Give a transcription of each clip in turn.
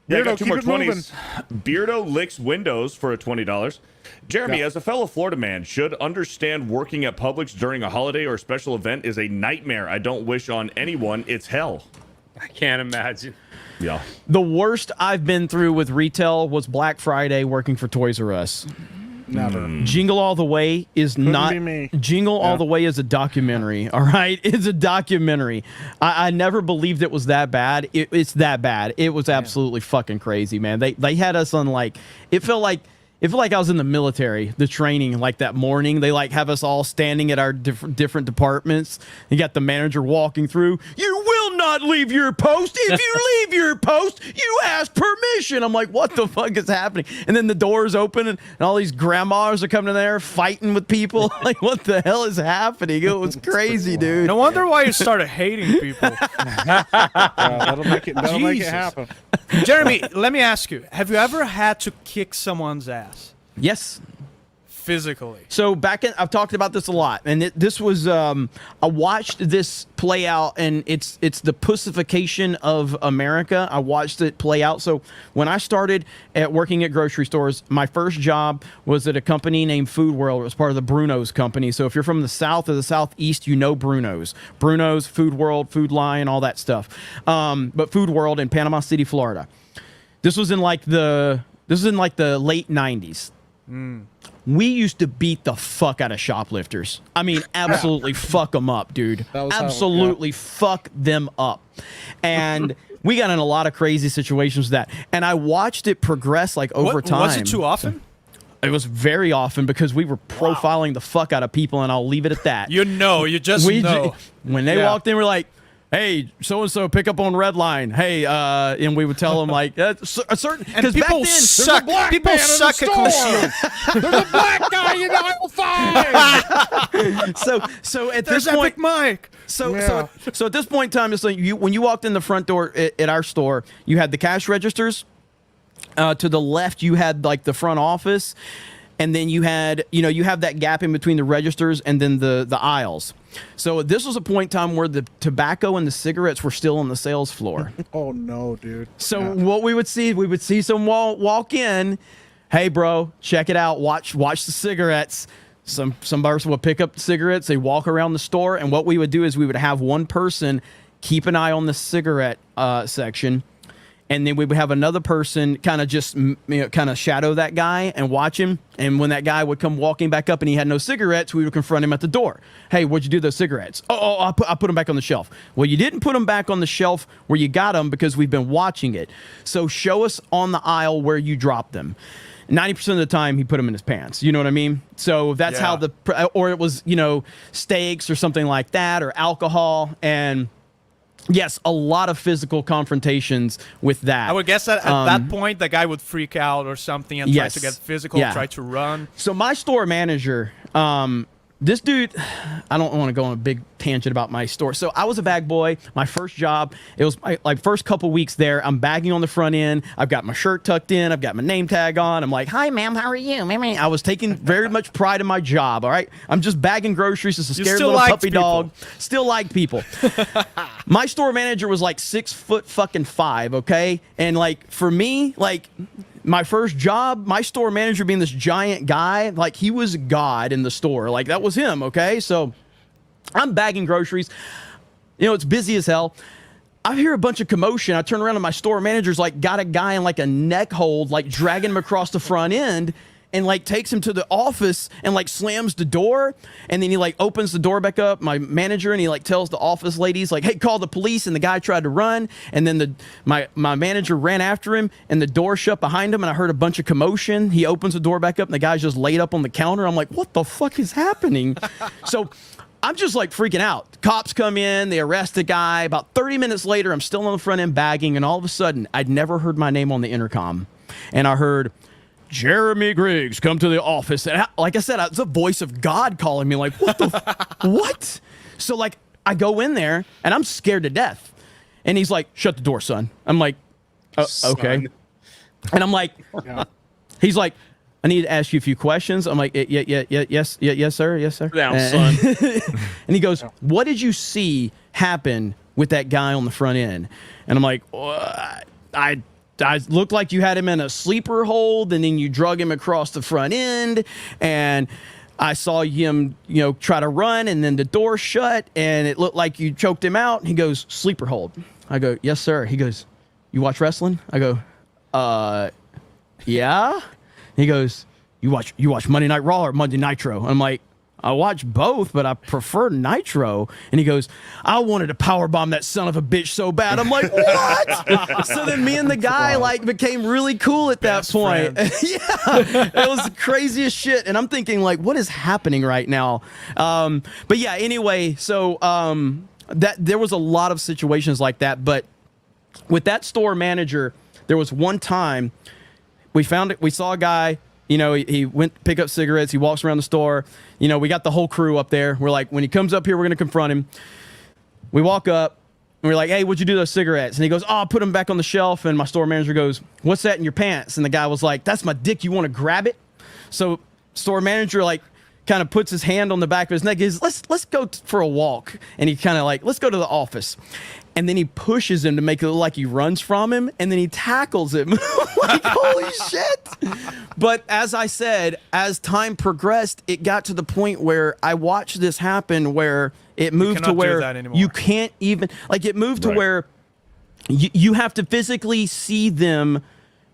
Yeah, I got Beardo, two keep more it moving. 20s. Beardo licks windows for a $20. Jeremy, as a fellow Florida man, should understand working at Publix during a holiday or special event is a nightmare I don't wish on anyone. It's hell. I can't imagine. Yeah. The worst I've been through with retail was Black Friday working for Toys R Us. Never. Jingle All the Way is not be me. Jingle All the Way is a documentary. All right, it's a documentary. I never believed it was that bad. It's that bad. It was absolutely fucking crazy, man. They had us on like it felt like I was in the military, the training, like that morning. They like have us all standing at our different departments. You got the manager walking through. You will not leave your post. If you leave your post, you ask permission. I'm like, what the fuck is happening? And then the doors open and all these grandmas are coming in there fighting with people. Like, what the hell is happening? It was crazy, dude. No wonder why you started hating people. That'll make it happen. Jeremy, let me ask you: have you ever had to kick someone's ass? Yes. Physically. So I've talked about this a lot, and this was I watched this play out, and it's the pussification of America. I watched it play out. So when I started working at grocery stores, my first job was at a company named Food World. It was part of the Bruno's company. So if you're from the South or the Southeast, you know Bruno's, Food World, Food Lion, all that stuff. But Food World in Panama City, Florida. This was in like the late 90s. We used to beat the fuck out of shoplifters. I mean, absolutely fuck them up, dude. Absolutely fuck them up. And we got in a lot of crazy situations with that. And I watched it progress like over time. Was it too often? It was very often because we were profiling the fuck out of people, and I'll leave it at that. You just know. When they walked in, we're like, hey, so-and-so, pick up on red line. Hey, and we would tell them, like, a certain... Because back then... suck. People suck at concealing. There's a black guy in aisle 5! So at There's this point... epicmike. So at this point in time, it's like when you walked in the front door at our store, you had the cash registers. To the left, you had, like, the front office. And then you had, you have that gap in between the registers and then the aisles. So this was a point in time where the tobacco and the cigarettes were still on the sales floor. Oh, no, dude. So what we would see someone walk in. Hey, bro, check it out. Watch the cigarettes. Some person would pick up the cigarettes. They walk around the store. And what we would do is we would have one person keep an eye on the cigarette section. And then we would have another person kind of just, kind of shadow that guy and watch him. And when that guy would come walking back up and he had no cigarettes, we would confront him at the door. Hey, what'd you do with those cigarettes? I put them back on the shelf. Well, you didn't put them back on the shelf where you got them because we've been watching it. So show us on the aisle where you dropped them. 90% of the time, he put them in his pants. You know what I mean? So that's how or it was, steaks or something like that, or alcohol. And yes, a lot of physical confrontations with that. I would guess that at that point, the guy would freak out or something and try to get physical, try to run. So my store manager, this dude, I don't want to go on a big tangent about my store. So I was a bag boy. My first job, it was my first couple weeks there. I'm bagging on the front end. I've got my shirt tucked in. I've got my name tag on. I'm like, hi, ma'am. How are you? I was taking very much pride in my job. All right. I'm just bagging groceries. It's a scared little puppy dog. Still like people. My store manager was like 6'5". Okay. And like for me, like, my first job, my store manager being this giant guy, like he was God in the store. Like that was him, okay? So I'm bagging groceries. It's busy as hell. I hear a bunch of commotion. I turn around and my store manager's like got a guy in like a neck hold, like dragging him across the front end and like takes him to the office and like slams the door. And then he like opens the door back up, my manager, and he like tells the office ladies like, hey, call the police. And the guy tried to run. And then my manager ran after him and the door shut behind him. And I heard a bunch of commotion. He opens the door back up and the guy's just laid up on the counter. I'm like, what the fuck is happening? So I'm just like freaking out. Cops come in, they arrest the guy. About 30 minutes later, I'm still on the front end bagging. And all of a sudden, I'd never heard my name on the intercom. And I heard, Jeremy Griggs, come to the office. And like I said, it's a voice of God calling me. Like, what the what? So like, I go in there and I'm scared to death. And he's like, shut the door, son. I'm like, okay. And I'm like, he's like, I need to ask you a few questions. I'm like, yes, sir. Yes, sir. Down, son. And he goes, what did you see happen with that guy on the front end? And I'm like, I looked like you had him in a sleeper hold, and then you drug him across the front end, and I saw him, try to run, and then the door shut, and it looked like you choked him out. He goes, sleeper hold. I go, yes, sir. He goes, you watch wrestling? I go, yeah. He goes, you watch Monday Night Raw or Monday Nitro? I'm like, I watch both, but I prefer Nitro. And he goes, I wanted to powerbomb that son of a bitch so bad. I'm like, what? So then me and the guy became really cool at that point. Yeah, it was the craziest shit. And I'm thinking what is happening right now? But yeah, anyway, so that there was a lot of situations like that. But with that store manager, there was one time we saw a guy. He went to pick up cigarettes. He walks around the store. We got the whole crew up there. We're like, when he comes up here, we're going to confront him. We walk up, and we're like, hey, what'd you do to those cigarettes? And he goes, oh, I'll put them back on the shelf. And my store manager goes, what's that in your pants? And the guy was like, that's my dick. You want to grab it? So store manager, kind of puts his hand on the back of his neck. He goes, let's go for a walk. And he kind of let's go to the office. And then he pushes him to make it look like he runs from him, and then he tackles him. Holy shit. But as I said, as time progressed, it got to the point where I watched this happen where it moved to where you can't even, it moved to where you have to physically see them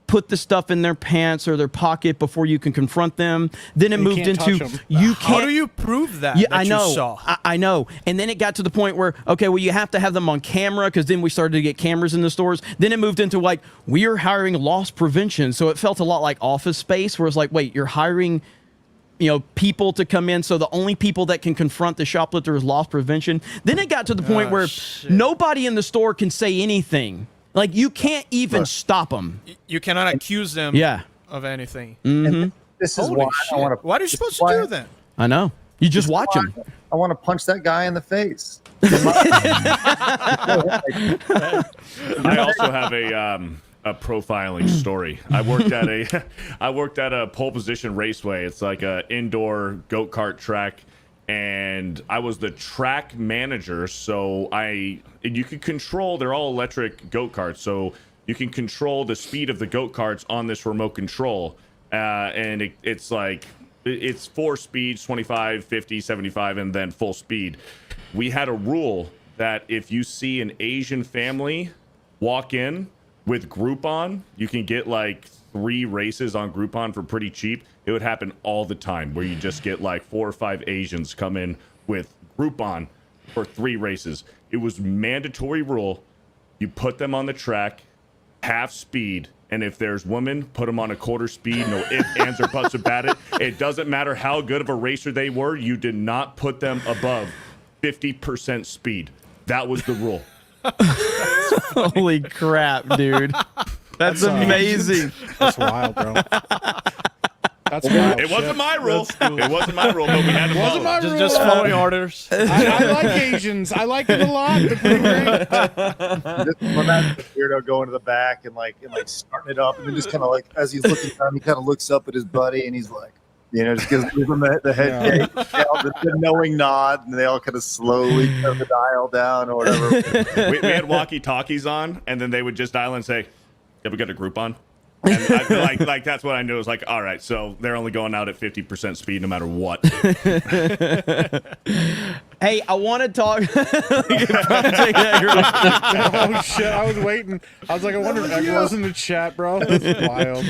put the stuff in their pants or their pocket before you can confront them. Then it moved into you can't. How do you prove that? Yeah, that I know. You saw? I know. And then it got to the point where you have to have them on camera, because then we started to get cameras in the stores. Then it moved into we are hiring loss prevention, so it felt a lot like Office Space, where it's wait, you're hiring people to come in, so the only people that can confront the shoplifter is loss prevention. Then it got to the point where nobody in the store can say anything. You can't even stop them. You cannot accuse them of anything. Mm-hmm. This is why I want to. What are you supposed to do then? I know. You just watch them. I want to punch that guy in the face. I also have a profiling story. I worked at a pole position raceway. It's like a indoor go-kart track. And I was the track manager, so you could control, they're all electric go-karts, so you can control the speed of the go-karts on this remote control. And it's 4 speeds, 25, 50, 75, and then full speed. We had a rule that if you see an Asian family walk in with Groupon, you can get 3 races on Groupon for pretty cheap. It would happen all the time where you just get 4 or 5 Asians come in with Groupon for 3 races. It was mandatory rule. You put them on the track, half speed, and if there's women, put them on a quarter speed. No ifs, ands, or buts about it. It doesn't matter how good of a racer they were. You did not put them above 50% speed. That was the rule. Holy crap, dude. That's amazing. That's wild, bro. That's wild. It wasn't my rule. It wasn't my rule, but we had to follow. Just following orders. I like Asians. I like them a lot. They're pretty great. When that weirdo going to the back and starting it up, and then just kind of as he's looking down, he kind of looks up at his buddy, and he's just gives him the head shake, the knowing nod, and they all kind of slowly turn the dial down or whatever. We had walkie-talkies on, and then they would just dial and say, "Yeah, we got a Groupon." And I feel like that's what I knew. It was all right, so they're only going out at 50% speed no matter what. Hey, I want to talk. Oh shit! I was waiting. I was like, I wonder if Egg was in the chat, bro. That's wild.